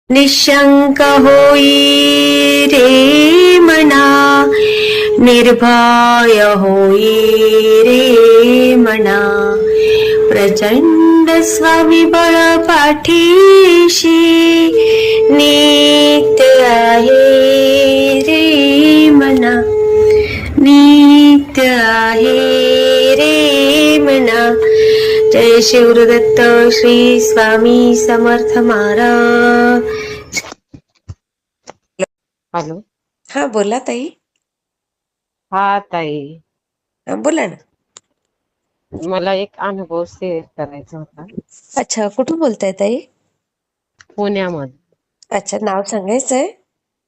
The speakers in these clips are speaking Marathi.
निशंक होई रे मना, निर्भय होई रे मना, प्रचंड स्वविबळ पाठीशी नित्य आहे रे मना, नित्य आहे रे मना. जय शिवदत्त श्री स्वामी समर्थ महाराज. हॅलो. हा बोला ताई. हा ताई, बोला ना. मला एक अनुभव शेअर करायचा होता. अच्छा, कुठून बोलताय ताई? पुण्यामध्ये. अच्छा, नाव सांगायचंय?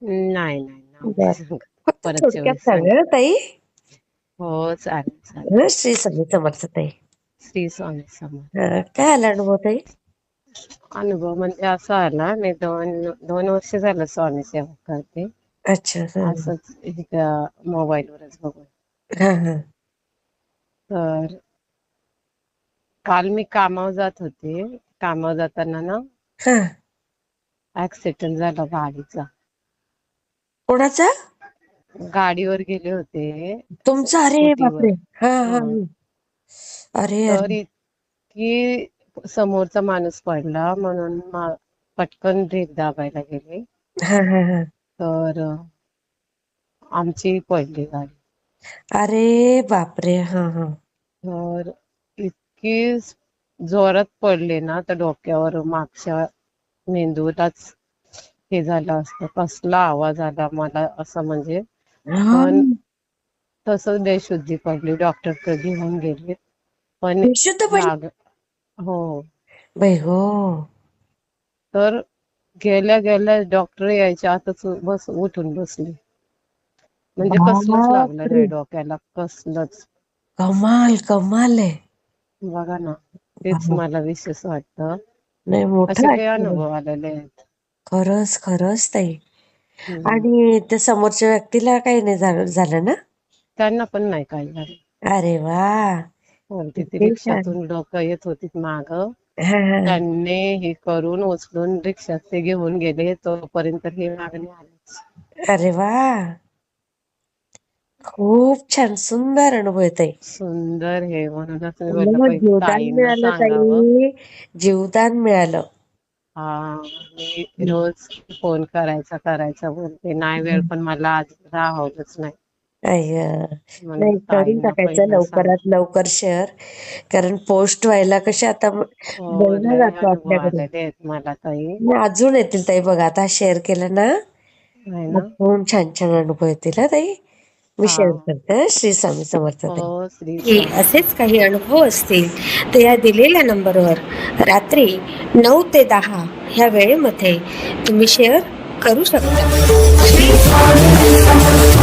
नाही नाव बर, नाही सांगत. फक्त परतच्या थोडक्यात वेळेस सांग. सांगा ना ताई. हो चालेल. श्री स्वामी समर्थ ताई. श्री स्वामी समर्थ. काय आला अनुभव ताई? अनुभव म्हणजे असा आला, मी दोन वर्ष झालं स्वामी सेवा करते. अच्छा. असंच मोबाईलवरच बघून. हा. तर काल मी कामावर जात होते. कामावर जाताना ना हा. ऍक्सिडेंट झाला गाडीचा. कोणाचा? गाडीवर गेले होते, तुमचा? अरे स्कूटीवर. बापरे. हा. हो. अरे तर अरे. इतकी समोरचा माणूस पडला म्हणून पटकन ब्रेक दाबायला गेले, हा. तर आमची पडली गाडी. अरे बापरे. हा. तर इतकी जोरात पडले ना, तर डोक्यावर मागच्या मेंदूलाच हे झालं असतं. कसला आवाज आला मला असं, म्हणजे. पण तसंच बेशुद्धी पडली. डॉक्टरकडे घेऊन गेले, पण शुद्ध पडली? हो. बाई हो. तर गेल्या डॉक्टर यायच्या आतच उठून बसले. म्हणजे कसलंच लागलं बापरे. नाही डोक्याला, कसलंच. कमाल आहे. बघा ना, तेच बाप. मला विशेष वाटतं. नाही, असे मोठा काही ऍक्सिडेंट. अनुभव आलेले आहेत. खरंच ताई. हम्म. आणि त्या समोरच्या व्यक्तीला काही नाही झालं ना? त्यांना पण नाही काही झालं. अरे वा. हो, तिथे किती छान. रिक्षातून लोक येत होती माग. हा. त्यांनी हे करून उचलून रिक्षात ते घेऊन गेले, तोपर्यंत हे मागणी आलीच. अरे वा. खूप छान, सुंदर अनुभव आहे ताई. सुंदर हे, म्हणूनच मी बोललं मग पहिले जीवदान ताईंना मिळालं सांगावं. ताई, जीवदान मिळालं. हा, मी रोज फोन करायचा बोलते, नाही वेळ, पण मला आज राहवलंच नाही. अय्य. म्हणलं नाही, करून ताईंना टाकायचं पहिलं सांग. लवकरात लवकर शेअर. कारण पोस्ट व्हायला कसे आता हो, महिना लय जातो अनुभव आपल्याकडे. आलेले आहेत मला ताई. आणि अजून येतील ताई, बघा आता शेअर केलं ना, आहे ना. खूप छान अनुभव येतील हा ताई. मी शेअर हा. करते. श्री स्वामी समर्थ ताई. हो, श्री हे स्वामी. असेच काही अनुभव असतील तर या दिलेल्या नंबरवर रात्री 9 ते 10 ह्या वेळेमध्ये तुम्ही शेअर करू शकता. श्री स्वामी समर्थ.